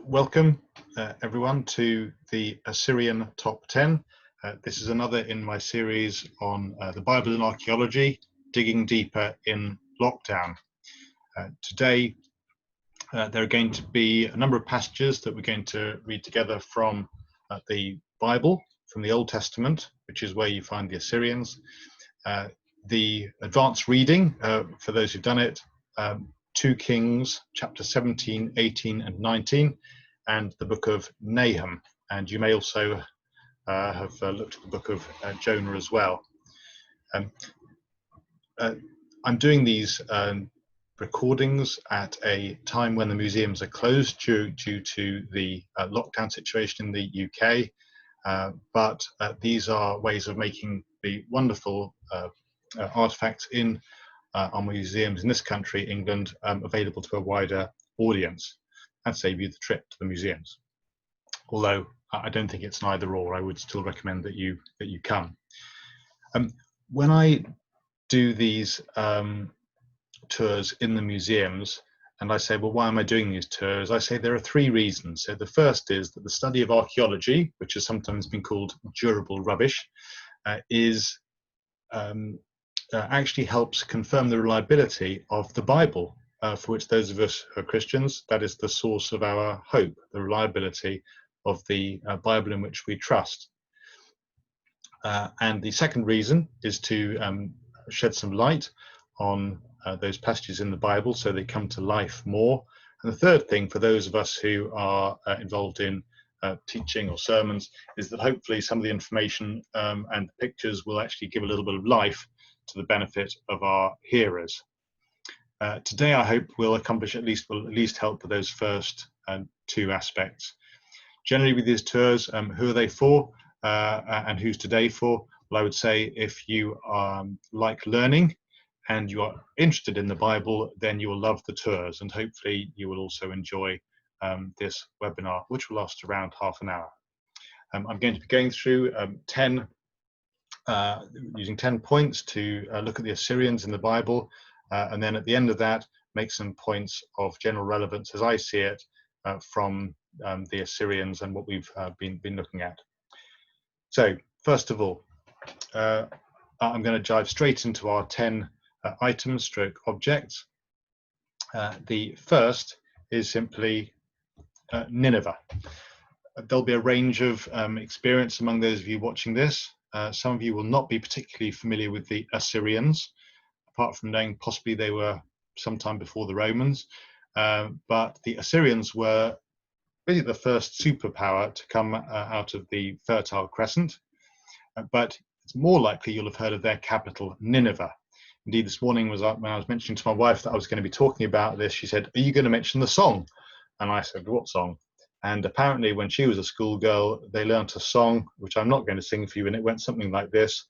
Welcome everyone to the Assyrian Top 10. This is another in my series on the Bible and archaeology, digging deeper in lockdown. Today there are going to be a number of passages that we're going to read together from the Bible, from the Old Testament, which is where you find the Assyrians. The advanced reading, for those who've done it, 2 Kings, chapter 17, 18 and 19, and the book of Nahum. And you may also have looked at the book of Jonah as well. I'm doing these recordings at a time when the museums are closed due to the lockdown situation in the UK, but these are ways of making the wonderful artifacts in our museums in this country, England, available to a wider audience and save you the trip to the museums. Although I don't think it's an either or, I would still recommend that you come. When I do these tours in the museums, and I say, well, why am I doing these tours? I say there are 3 reasons. So the first is that the study of archaeology, which has sometimes been called durable rubbish, actually helps confirm the reliability of the Bible, for which those of us who are Christians, that is the source of our hope, the reliability of the Bible in which we trust. And the second reason is to shed some light on those passages in the Bible so they come to life more. And the third thing, for those of us who are involved in teaching or sermons, is that hopefully some of the information and pictures will actually give a little bit of life to the benefit of our hearers. Today I hope we'll accomplish will at least help with those first 2 aspects. Generally with these tours, who are they for and who's today for? Well, I would say if you like learning and you are interested in the Bible, then you will love the tours, and hopefully you will also enjoy this webinar, which will last around half an hour. I'm going to be going through using 10 points to look at the Assyrians in the Bible, and then at the end of that make some points of general relevance as I see it from the Assyrians and what we've been looking at. So first of all, I'm going to dive straight into our 10 items stroke objects. The first is simply Nineveh. There'll be a range of experience among those of you watching this. Some of you will not be particularly familiar with the Assyrians, apart from knowing possibly they were sometime before the Romans. But the Assyrians were really the first superpower to come out of the Fertile Crescent. But it's more likely you'll have heard of their capital, Nineveh. Indeed, this morning when I was mentioning to my wife that I was going to be talking about this, she said, "Are you going to mention the song?" And I said, "What song?" And apparently when she was a schoolgirl, they learnt a song, which I'm not going to sing for you, and it went something like this.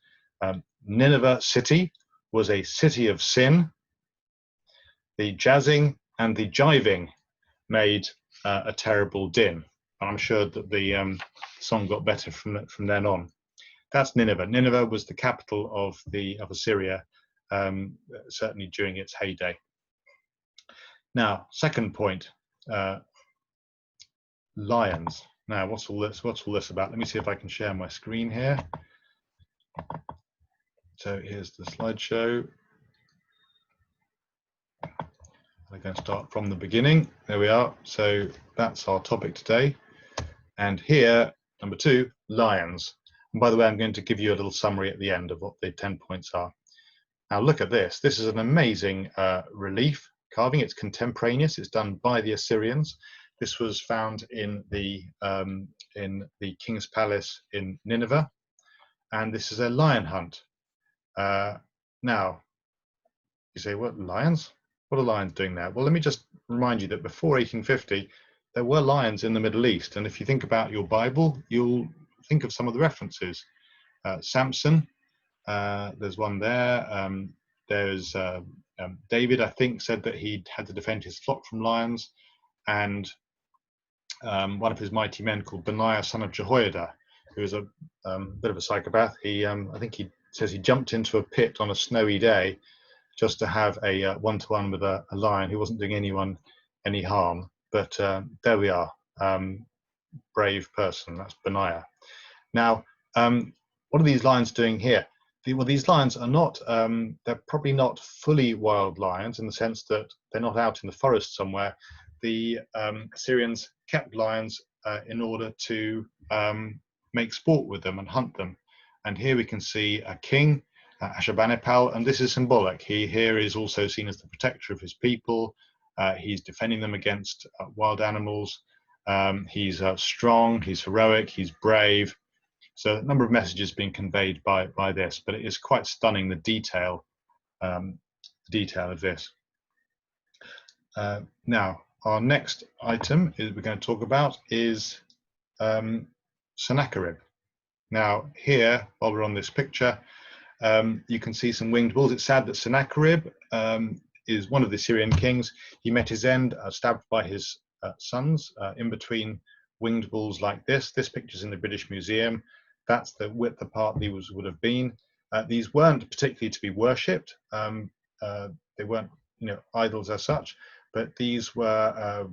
Nineveh city was a city of sin. The jazzing and the jiving made a terrible din. And I'm sure that the song got better from then on. That's Nineveh. Nineveh was the capital of Assyria, certainly during its heyday. Now, second point. Lions. Now, what's all this about? Let me see if I can share my screen here. So here's the slideshow. I'm going to start from the beginning. There we are. So that's our topic today. And here, number 2, lions. And by the way, I'm going to give you a little summary at the end of what the 10 points are. Now look at this. This is an amazing relief carving. It's contemporaneous. It's done by the Assyrians. This was found in the King's Palace in Nineveh, and this is a lion hunt. Now, you say, what, lions? What are lions doing there? Well, let me just remind you that before 1850, there were lions in the Middle East, and if you think about your Bible, you'll think of some of the references. Samson, there's one there. There's David, I think, said that he had to defend his flock from lions, and one of his mighty men called Benaiah, son of Jehoiada, who was a bit of a psychopath. I think he says he jumped into a pit on a snowy day just to have a one-to-one with a lion who wasn't doing anyone any harm. but there we are. Brave person, that's Benaiah. Now, what are these lions doing here? Well, these lions are not, they're probably not fully wild lions in the sense that they're not out in the forest somewhere. The Assyrians kept lions in order to make sport with them and hunt them. And here we can see a king, Ashurbanipal, and this is symbolic. He here is also seen as the protector of his people. He's defending them against wild animals. He's strong, he's heroic, he's brave. So a number of messages being conveyed by this, but it is quite stunning, the detail of this. Now, our next item we're going to talk about is Sennacherib. Now, here, while we're on this picture, you can see some winged bulls. It's sad that Sennacherib is one of the Assyrian kings. He met his end, stabbed by his sons in between winged bulls like this. This picture's in the British Museum. That's the width the part these would have been. These weren't particularly to be worshipped. They weren't, idols as such, but these were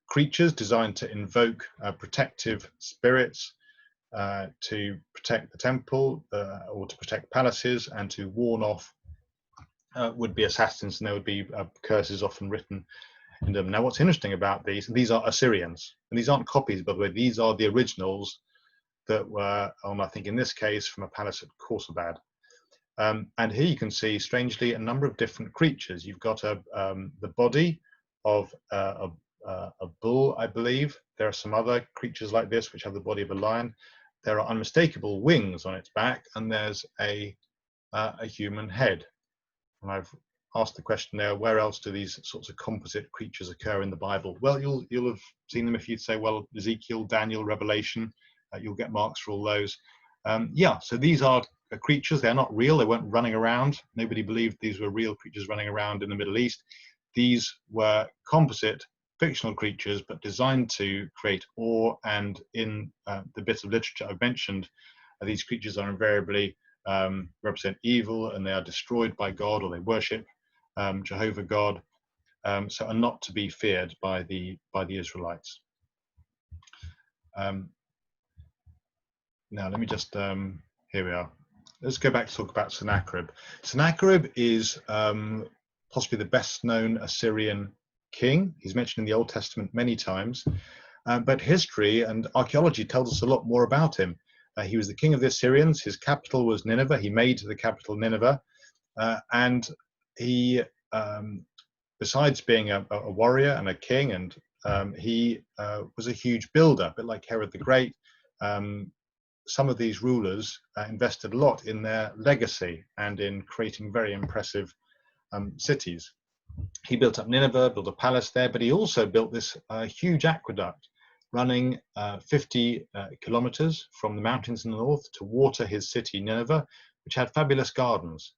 creatures designed to invoke protective spirits, to protect the temple or to protect palaces, and to warn off would-be assassins, and there would be curses often written in them. Now, what's interesting about these are Assyrians, and these aren't copies, by the way. These are the originals that were on, I think in this case, from a palace at Khorsabad. And here you can see, strangely, a number of different creatures. You've got the body of a bull, I believe. There are some other creatures like this which have the body of a lion. There are unmistakable wings on its back, and there's a human head. And I've asked the question there, where else do these sorts of composite creatures occur in the Bible? Well, you'll have seen them if you'd say, well, Ezekiel, Daniel, Revelation. You'll get marks for all those. Yeah, so these are creatures. They're not real. They weren't running around. Nobody believed these were real creatures running around in the Middle East. These were composite fictional creatures, but designed to create awe. And in the bit of literature I've mentioned, these creatures are invariably represent evil, and they are destroyed by God, or they worship Jehovah God, so are not to be feared by the Israelites. Now, let me just, here we are. Let's go back to talk about Sennacherib. Sennacherib is possibly the best known Assyrian king. He's mentioned in the Old Testament many times, but history and archaeology tells us a lot more about him. He was the king of the Assyrians. His capital was Nineveh. He made the capital Nineveh, and he, besides being a warrior and a king, and he was a huge builder, a bit like Herod the Great. Some of these rulers invested a lot in their legacy and in creating very impressive cities. He built up Nineveh, built a palace there, but he also built this huge aqueduct running 50 kilometers from the mountains in the north to water his city, Nineveh, which had fabulous gardens.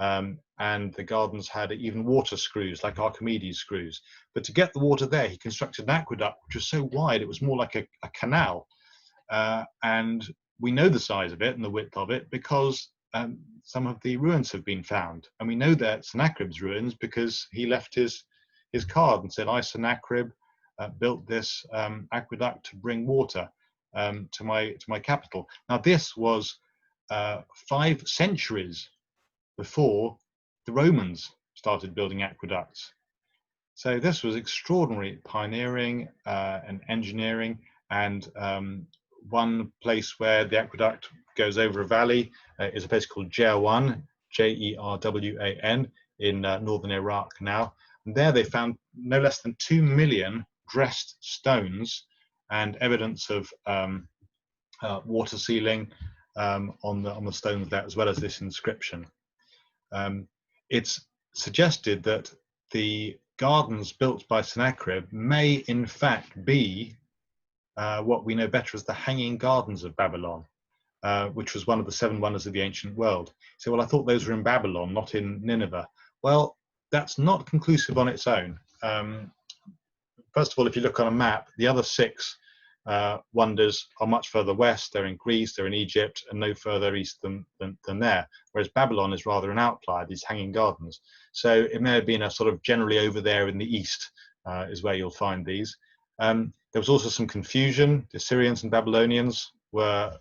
And the gardens had even water screws, like Archimedes screws. But to get the water there, he constructed an aqueduct which was so wide, it was more like a canal. And we know the size of it and the width of it because some of the ruins have been found. And we know that Sennacherib's ruins because he left his card and said, I, Sennacherib, built this aqueduct to bring water to my capital. Now, this was 5 centuries before the Romans started building aqueducts. So this was extraordinary pioneering and engineering. And one place where the aqueduct goes over a valley is a place called Jerwan, Jerwan, in northern Iraq now. And there they found no less than 2 million dressed stones and evidence of water sealing on the stones there, as well as this inscription. It's suggested that the gardens built by Sennacherib may in fact be what we know better as the Hanging Gardens of Babylon, which was one of the 7 wonders of the ancient world. So, well, I thought those were in Babylon, not in Nineveh. Well, that's not conclusive on its own. First of all, if you look on a map, the other 6 wonders are much further west. They're in Greece, they're in Egypt, and no further east than there. Whereas Babylon is rather an outlier, these Hanging Gardens. So it may have been a sort of generally over there in the east, is where you'll find these. There was also some confusion. The Assyrians and Babylonians were,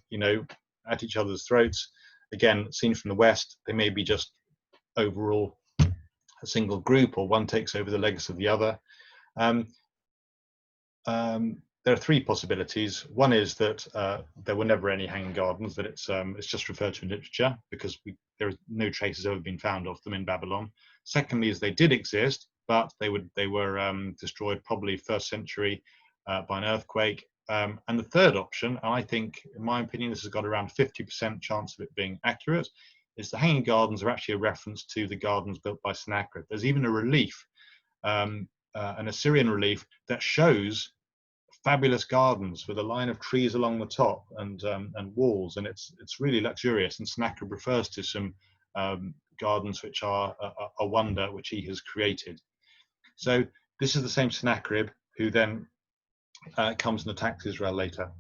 at each other's throats. Again, seen from the west, they may be just overall a single group, or one takes over the legacy of the other. There are three possibilities. One is that there were never any hanging gardens, that it's just referred to in literature because there are no traces ever been found of them in Babylon. Secondly, is they did exist, but they were destroyed probably 1st century by an earthquake. And the third option, and I think, in my opinion, this has got around 50% chance of it being accurate, is the hanging gardens are actually a reference to the gardens built by Sennacherib. There's even a relief, an Assyrian relief, that shows fabulous gardens with a line of trees along the top and walls, and it's really luxurious. And Sennacherib refers to some gardens which are a wonder which he has created. So this is the same Sennacherib who then comes and attacks Israel later.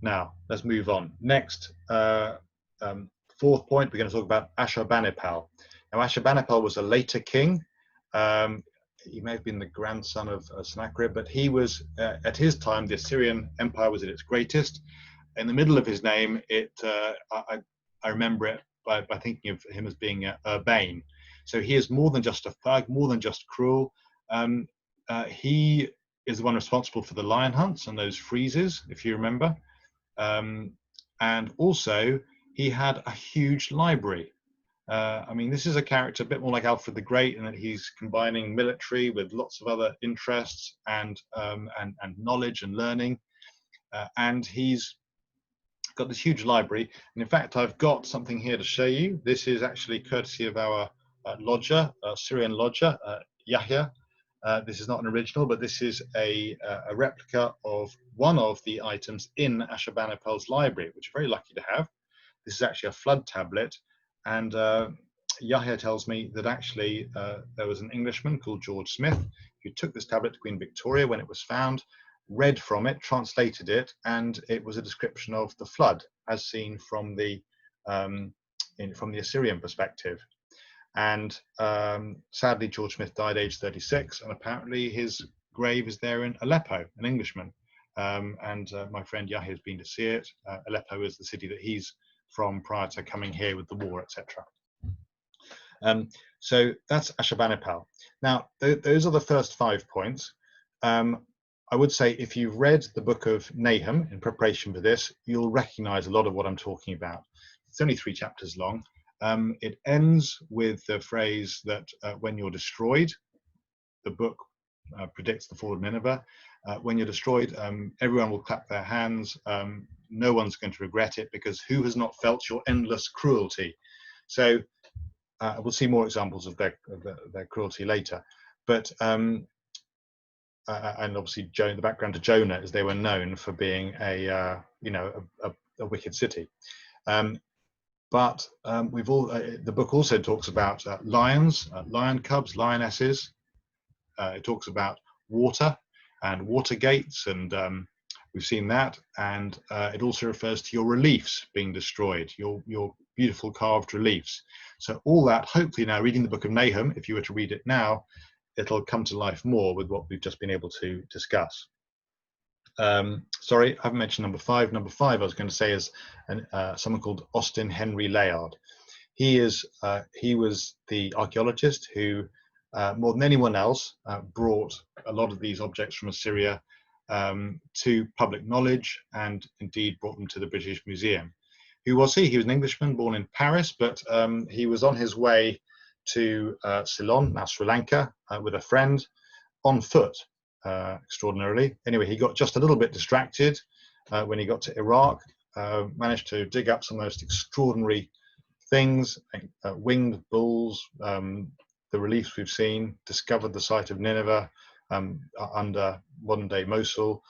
Now let's move on. Next, 4th point, we're going to talk about Ashurbanipal. Now Ashurbanipal was a later king. He may have been the grandson of Sennacherib, but he was, at his time, the Assyrian Empire was at its greatest. In the middle of his name, I remember it by thinking of him as being urbane. So he is more than just a thug, more than just cruel. He is the one responsible for the lion hunts and those freezes, if you remember. And also, he had a huge library. I mean, this is a character a bit more like Alfred the Great, in that he's combining military with lots of other interests and knowledge and learning. And he's got this huge library. And in fact, I've got something here to show you. This is actually courtesy of our lodger, Syrian lodger, Yahya. This is not an original, but this is a replica of one of the items in Ashurbanipal's library, which we're very lucky to have. This is actually a flood tablet. And Yahya tells me that actually there was an Englishman called George Smith who took this tablet to Queen Victoria when it was found, read from it, translated it, and it was a description of the flood as seen from the Assyrian perspective. And sadly, George Smith died aged 36, and apparently his grave is there in Aleppo, an Englishman. And my friend Yahya has been to see it. Aleppo is the city that he's from prior to coming here with the war, etc. So that's Ashurbanipal. Now, those are the first 5 points. I would say if you've read the book of Nahum in preparation for this, you'll recognize a lot of what I'm talking about. It's only 3 chapters long. It ends with the phrase that when you're destroyed, the book predicts the fall of Nineveh. When you're destroyed, everyone will clap their hands. No one's going to regret it, because who has not felt your endless cruelty? So we'll see more examples of their cruelty later. But and obviously the background to Jonah is they were known for being a wicked city. But the book also talks about lions, lion cubs, lionesses. It talks about water and water gates, and we've seen that. And it also refers to your reliefs being destroyed, your beautiful carved reliefs. So all that, hopefully now reading the book of Nahum, if you were to read it now, it'll come to life more with what we've just been able to discuss. Sorry, I haven't mentioned number 5. Number 5 I was going to say is someone called Austin Henry Layard. He was the archaeologist who, more than anyone else, brought a lot of these objects from Assyria to public knowledge, and indeed brought them to the British Museum. Who was he? He was an Englishman born in Paris, but he was on his way to Ceylon, now Sri Lanka, with a friend on foot, extraordinarily. Anyway, he got just a little bit distracted when he got to Iraq, managed to dig up some most extraordinary things, winged bulls, the reliefs we've seen, discovered the site of Nineveh under modern-day Mosul,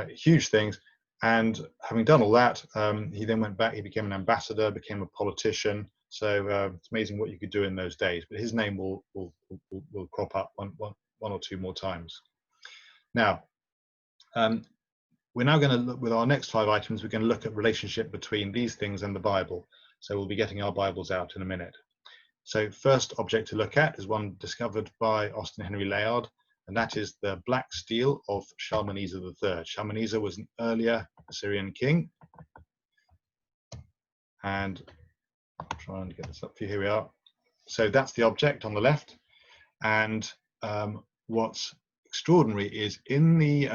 huge things. And having done all that, he then went back, he became an ambassador, became a politician. So it's amazing what you could do in those days. But his name will crop up one or two more times. Now, we're now going to look, with our next 5 items, we're going to look at relationship between these things and the Bible. So we'll be getting our Bibles out in a minute. So first object to look at is one discovered by Austin Henry Layard. and that is the black stele of Shalmaneser III. Shalmaneser was an earlier Assyrian king, and I'm trying to get this up for you. Here we are. So that's the object on the left, and what's extraordinary is in the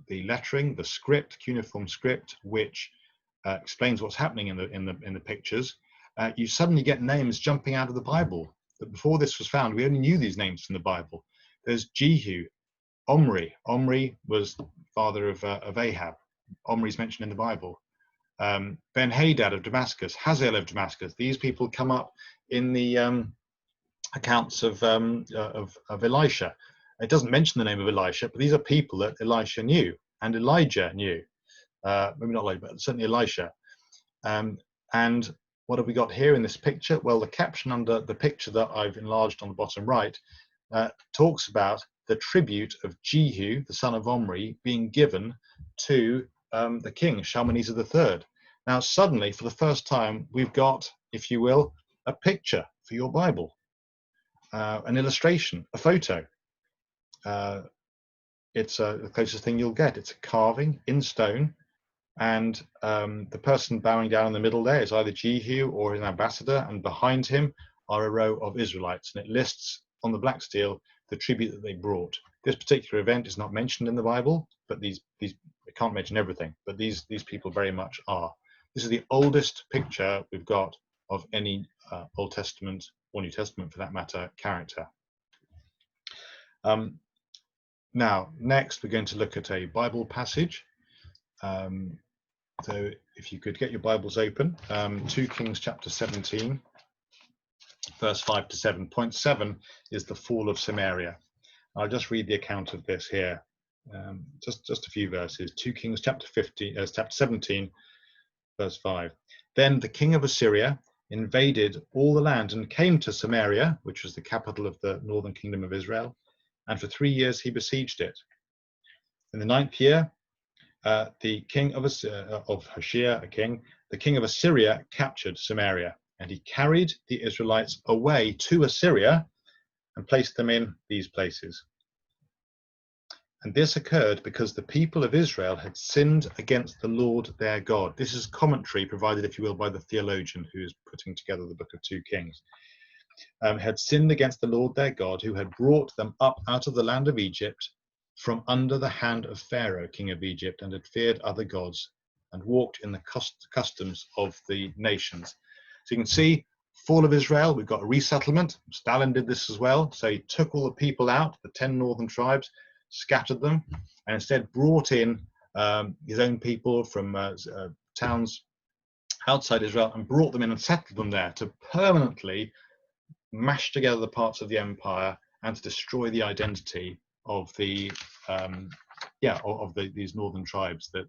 lettering, the script, cuneiform script, which explains what's happening in the pictures. You suddenly get names jumping out of the Bible. But before this was found, we only knew these names from the Bible. There's Jehu, Omri. Omri was father of Ahab. Omri's mentioned in the Bible. Ben-Hadad of Damascus, Hazael of Damascus. These people come up in the accounts of Elisha. It doesn't mention the name of Elisha, but these are people that Elisha knew and Elijah knew. Maybe not Elijah, but certainly Elisha. And what have we got here in this picture? Well, the caption under the picture that I've enlarged on the bottom right talks about the tribute of Jehu, the son of Omri, being given to the king, Shalmaneser III. Now, suddenly, for the first time, we've got, if you will, a picture for your Bible, an illustration, a photo. It's the closest thing you'll get. It's a carving in stone, and the person bowing down in the middle there is either Jehu or an ambassador, and behind him are a row of Israelites, and it lists on the black stele the tribute that they brought. This particular event is not mentioned in the Bible, but I can't mention everything, but these people very much are. This is the oldest picture we've got of any Old Testament or New Testament, for that matter, character. Now, next we're going to look at a Bible passage. So if you could get your Bibles open, 2 Kings chapter 17, verse 5 to 7. Point 7 is the fall of Samaria. I'll just read the account of this here, just a few verses. 2 Kings chapter 17, verse 5. Then the king of Assyria invaded all the land and came to Samaria, which was the capital of the northern kingdom of Israel, and for 3 years he besieged it. In the 9th year, the king of Hoshea, the king of Assyria captured Samaria, and he carried the Israelites away to Assyria and placed them in these places. And this occurred because the people of Israel had sinned against the Lord their God. This is commentary provided, if you will, by the theologian who is putting together the book of 2 Kings. Had sinned against the Lord their God, who had brought them up out of the land of Egypt from under the hand of Pharaoh, king of Egypt, and had feared other gods and walked in the customs of the nations. So you can see, fall of Israel, we've got a resettlement. Stalin did this as well. So he took all the people out, the 10 northern tribes, scattered them, and instead brought in his own people from towns outside Israel and brought them in and settled them there to permanently mash together the parts of the empire and to destroy the identity of the these northern tribes, the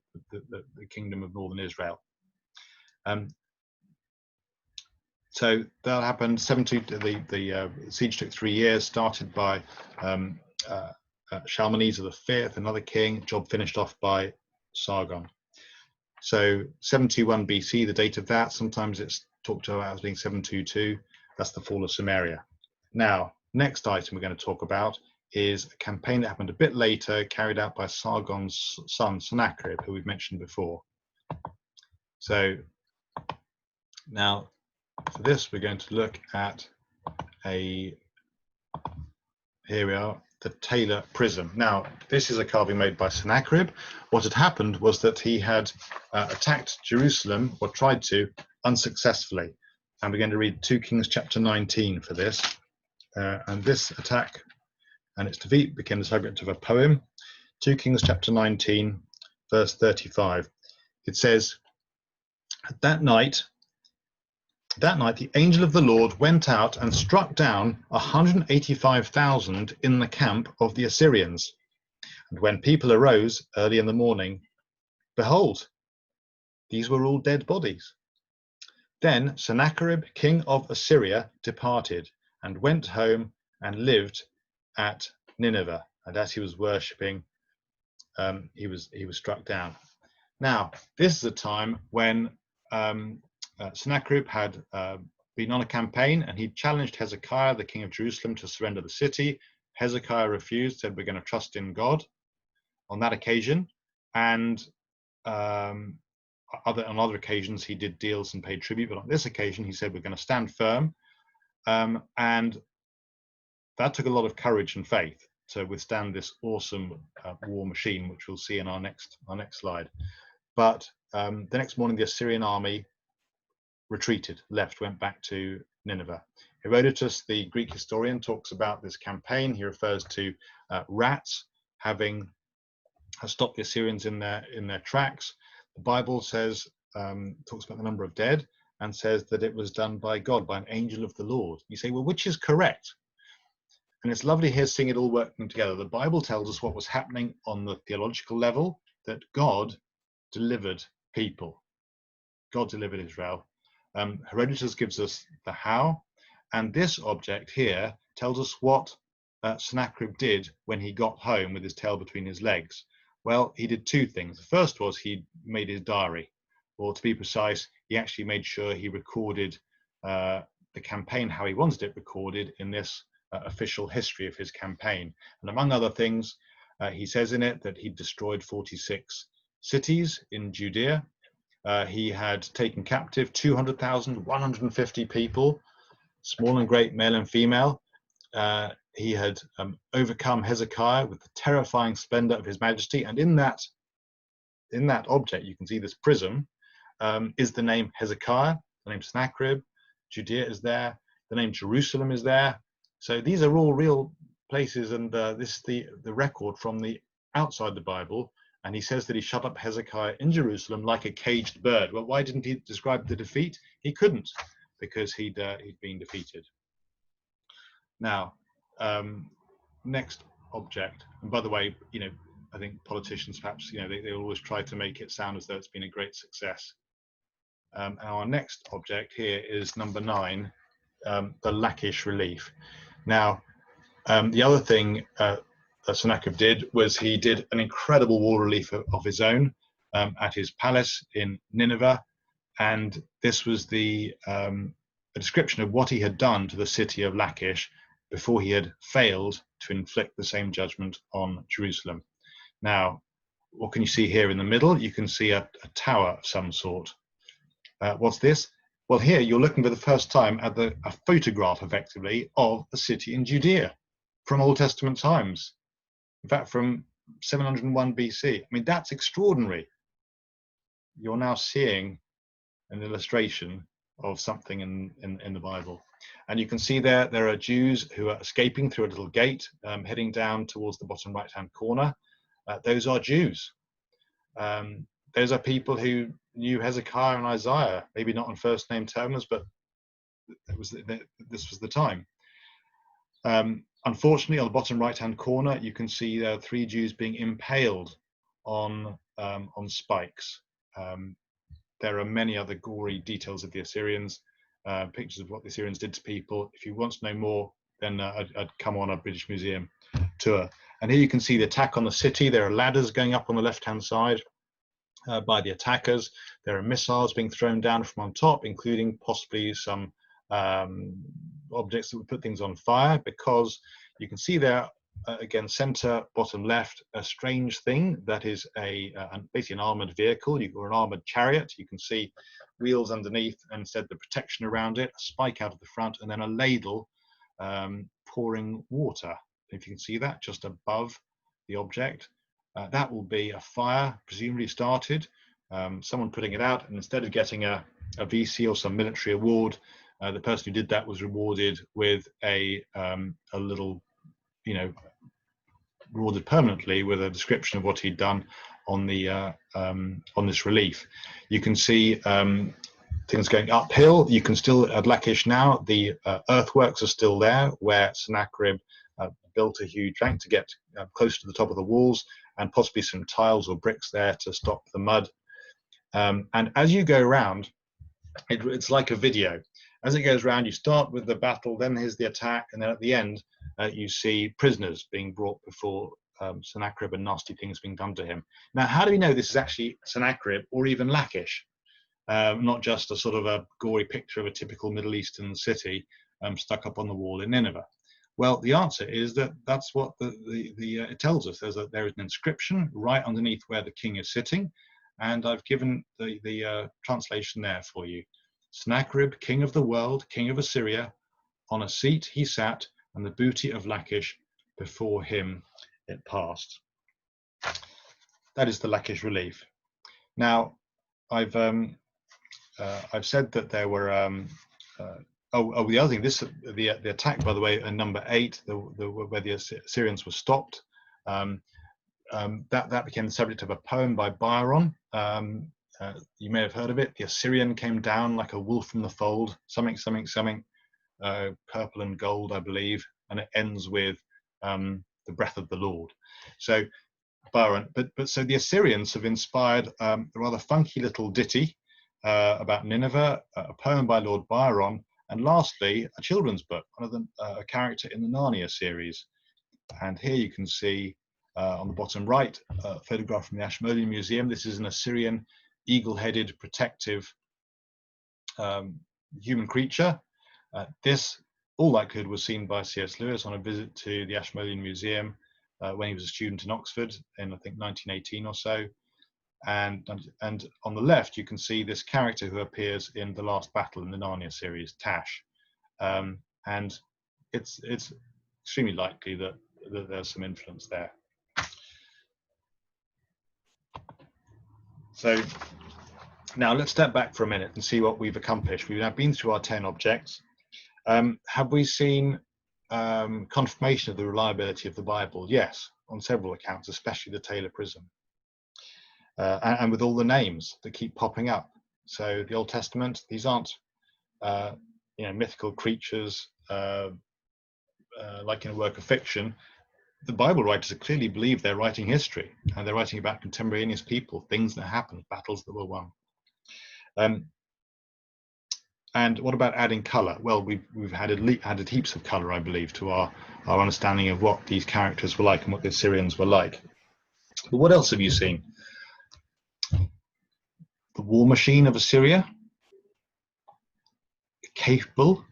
kingdom of northern Israel. So that happened. The siege took 3 years, started by Shalmaneser V, another king. Job finished off by Sargon. So 721 BC, the date of that. Sometimes it's talked about as being 722. That's the fall of Samaria. Now, next item we're going to talk about is a campaign that happened a bit later, carried out by Sargon's son, Sennacherib, who we've mentioned before. So now, for this, we're going to look at here we are, the Taylor Prism. Now, this is a carving made by Sennacherib. What had happened was that he had attacked Jerusalem, or tried to, unsuccessfully. And we're going to read 2 Kings chapter 19 for this. And this attack and its defeat became the subject of a poem. 2 Kings chapter 19, verse 35. It says, That night the angel of the Lord went out and struck down 185,000 in the camp of the Assyrians. And when people arose early in the morning, behold, these were all dead bodies. Then Sennacherib, king of Assyria, departed and went home and lived at Nineveh. And as he was worshipping, he was struck down. Now, this is a time when Sennacherib had been on a campaign, and he challenged Hezekiah, the king of Jerusalem, to surrender the city. Hezekiah refused, said, "We're going to trust in God," on that occasion. And on other occasions, he did deals and paid tribute. But on this occasion, he said, "We're going to stand firm." And that took a lot of courage and faith to withstand this awesome war machine, which we'll see in our next slide. But the next morning, the Assyrian army retreated, went back to Nineveh. Herodotus, the Greek historian, talks about this campaign. He refers to rats having stopped the Assyrians in their tracks. The Bible says, talks about the number of dead, and says that it was done by God, by an angel of the Lord. You say, well, which is correct? And it's lovely here seeing it all working together. The Bible tells us what was happening on the theological level, that God delivered people. God delivered Israel. Herodotus gives us the how, and this object here tells us what Sennacherib did when he got home with his tail between his legs. Well, he did two things. The first was he made his diary, or to be precise, he actually made sure he recorded the campaign how he wanted it recorded in this official history of his campaign. And among other things, he says in it that he destroyed 46 cities in Judea. He had taken captive 200,000, 150 people, small and great, male and female. He had overcome Hezekiah with the terrifying splendor of his majesty. And in that object, you can see this prism, is the name Hezekiah, the name Sennacherib. Judea is there, the name Jerusalem is there. So these are all real places, and this is the record from the outside the Bible. And he says that he shut up Hezekiah in Jerusalem like a caged bird. Well, why didn't he describe the defeat? He couldn't, because he'd been defeated. Now, next object, and by the way, I think politicians perhaps, they always try to make it sound as though it's been a great success. Our next object here is number 9, the Lachish relief. Now, the other thing that Sennacherib did was he did an incredible wall relief of his own at his palace in Nineveh, and this was a description of what he had done to the city of Lachish before he had failed to inflict the same judgment on Jerusalem. Now, what can you see here in the middle? You can see a tower of some sort. What's this? Well, here you're looking for the first time at a photograph, effectively, of a city in Judea from Old Testament times. In fact, from 701 BC. I mean, that's extraordinary. You're now seeing an illustration of something in the Bible. And you can see there are Jews who are escaping through a little gate, heading down towards the bottom right-hand corner. Those are Jews. Those are people who knew Hezekiah and Isaiah, maybe not on first name terms, but this was the time. Unfortunately, on the bottom right-hand corner, you can see there are 3 Jews being impaled on spikes. There are many other gory details of the Assyrians, pictures of what the Assyrians did to people. If you want to know more, then I'd come on a British Museum tour. And here you can see the attack on the city. There are ladders going up on the left-hand side by the attackers. There are missiles being thrown down from on top, including possibly some objects that would put things on fire, because you can see there, again, center, bottom left, a strange thing that is basically an armored vehicle, or an armored chariot. You can see wheels underneath, and instead the protection around it, a spike out of the front, and then a ladle pouring water. If you can see that just above the object, that will be a fire, presumably started, someone putting it out, and instead of getting a VC or some military award, the person who did that was rewarded with a little, rewarded permanently with a description of what he'd done on this relief. You can see things going uphill. You can still, at Lachish now, the earthworks are still there, where Sennacherib built a huge bank to get close to the top of the walls, and possibly some tiles or bricks there to stop the mud. And as you go around, it's like a video. As it goes around, you start with the battle, then here's the attack, and then at the end, you see prisoners being brought before Sennacherib and nasty things being done to him. Now, how do we know this is actually Sennacherib or even Lachish? not just a sort of a gory picture of a typical Middle Eastern city stuck up on the wall in Nineveh? Well, the answer is that that's what it tells us. There is an inscription right underneath where the king is sitting, and I've given the translation there for you. Sennacherib, king of the world, king of Assyria, on a seat he sat, and the booty of Lachish before him it passed. That is the Lachish relief. Now, I've said that there were the other thing, the attack, by the way, in number 8, where the Assyrians were stopped, that became the subject of a poem by Byron. You may have heard of it. The Assyrian came down like a wolf from the fold, something, purple and gold, I believe, and it ends with the breath of the Lord. So Byron, but so the Assyrians have inspired a rather funky little ditty about Nineveh, a poem by Lord Byron, and lastly, a children's book, a character in the Narnia series. And here you can see on the bottom right, a photograph from the Ashmolean Museum. This is an Assyrian eagle-headed protective human creature. This, all likelihood, was seen by C.S. Lewis on a visit to the Ashmolean Museum when he was a student in Oxford in, I think, 1918 or so. And on the left, you can see this character who appears in the last battle in the Narnia series, Tash. And it's extremely likely that there's some influence there. So now let's step back for a minute and see what we've accomplished. We've now been through our 10 objects. Have we seen confirmation of the reliability of the Bible? Yes, on several accounts, especially the Taylor Prism. And with all the names that keep popping up. So the Old Testament, these aren't mythical creatures like in a work of fiction. The Bible writers clearly believe they're writing history, and they're writing about contemporaneous people, things that happened, battles that were won. And what about adding colour? Well, we've added heaps of colour, I believe, to our understanding of what these characters were like and what the Assyrians were like. But what else have you seen? The war machine of Assyria, capable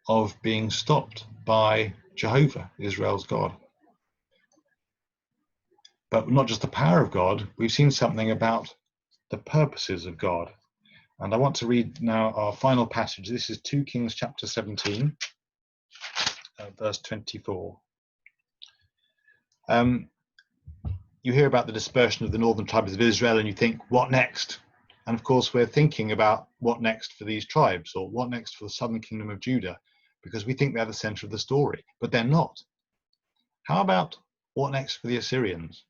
of being stopped by Jehovah, Israel's God. But not just the power of God, we've seen something about the purposes of God. And I want to read now our final passage. This is 2 Kings chapter 17, verse 24. You hear about the dispersion of the northern tribes of Israel and you think, what next? And of course, we're thinking about what next for these tribes, or what next for the southern kingdom of Judah, because we think they're the center of the story, but they're not. How about what next for the Assyrians?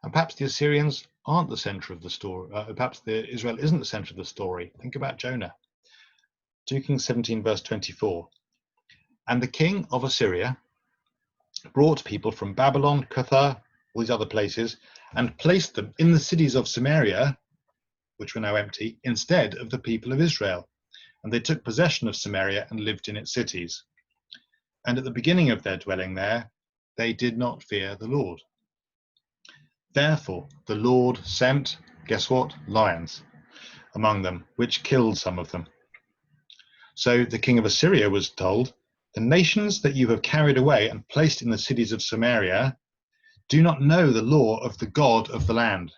And perhaps the Assyrians aren't the center of the story. Perhaps Israel isn't the center of the story. Think about Jonah. 2 Kings 17, verse 24. And the king of Assyria brought people from Babylon, Cuthah, all these other places, and placed them in the cities of Samaria, which were now empty, instead of the people of Israel. And they took possession of Samaria and lived in its cities. And at the beginning of their dwelling there, they did not fear the Lord. Therefore, the Lord sent, guess what? Lions among them, which killed some of them. So the king of Assyria was told, the nations that you have carried away and placed in the cities of Samaria do not know the law of the God of the land,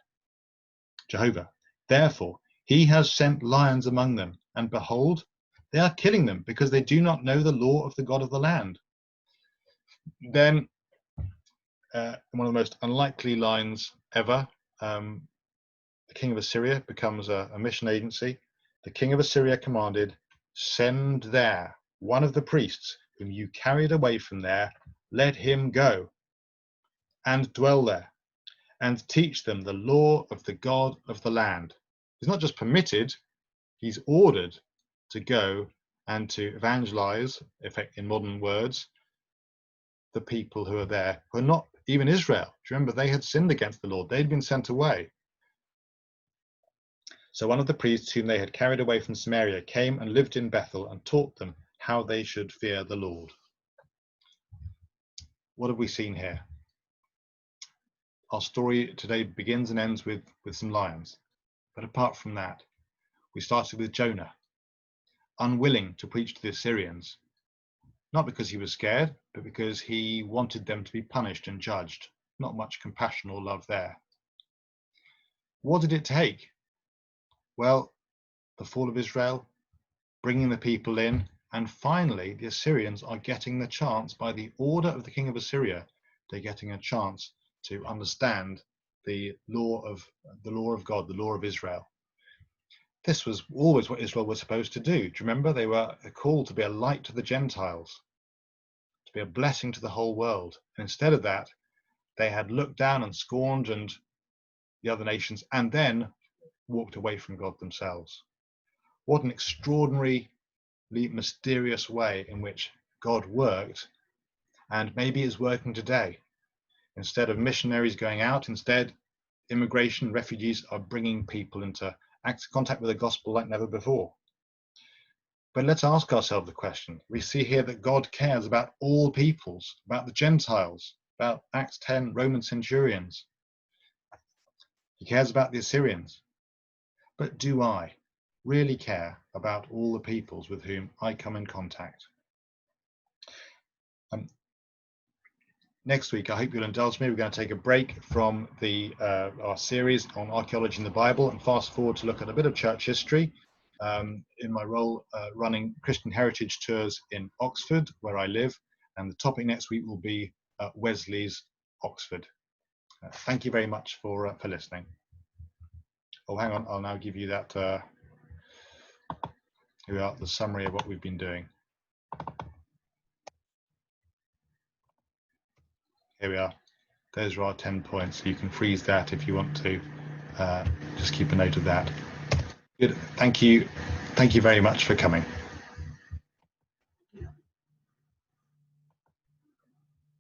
Jehovah. Therefore, he has sent lions among them, and behold, they are killing them because they do not know the law of the God of the land. Then, one of the most unlikely lines ever, the king of Assyria becomes a mission agency. The king of Assyria commanded, send there one of the priests whom you carried away from there, let him go and dwell there and teach them the law of the God of the land. He's not just permitted, he's ordered to go and to evangelize, in modern words, the people who are there, who are not even Israel. Do you remember, they had sinned against the Lord, they'd been sent away. So one of the priests whom they had carried away from Samaria came and lived in Bethel and taught them how they should fear the Lord. What have we seen here? Our story today begins and ends with some lions. But apart from that, we started with Jonah, unwilling to preach to the Assyrians, not because he was scared, but because he wanted them to be punished and judged. Not much compassion or love there. What did it take? Well, the fall of Israel, bringing the people in, and finally the Assyrians are getting the chance, by the order of the king of Assyria, they're getting a chance to understand the law of God, the law of Israel. This was always what Israel was supposed to do. Do you remember? They were called to be a light to the Gentiles, to be a blessing to the whole world. And instead of that, they had looked down and scorned and the other nations, and then walked away from God themselves. What an extraordinary, mysterious way in which God worked, and maybe is working today. Instead of missionaries going out, instead immigration, refugees are bringing people into contact with the gospel like never before. But let's ask ourselves the question. We see here that God cares about all peoples, about the Gentiles, about Acts 10 Roman centurions. He cares about the Assyrians. But do I really care about all the peoples with whom I come in contact? Next week, I hope you'll indulge me. We're going to take a break from our series on archaeology in the Bible and fast forward to look at a bit of church history. In my role running Christian heritage tours in Oxford, where I live, and the topic next week will be Wesley's Oxford. Thank you very much for listening. Oh, hang on, I'll now give you that. Here we are, the summary of what we've been doing. Here we are. Those are our 10 points. You can freeze that if you want to. Just keep a note of that. Good. Thank you. Thank you very much for coming.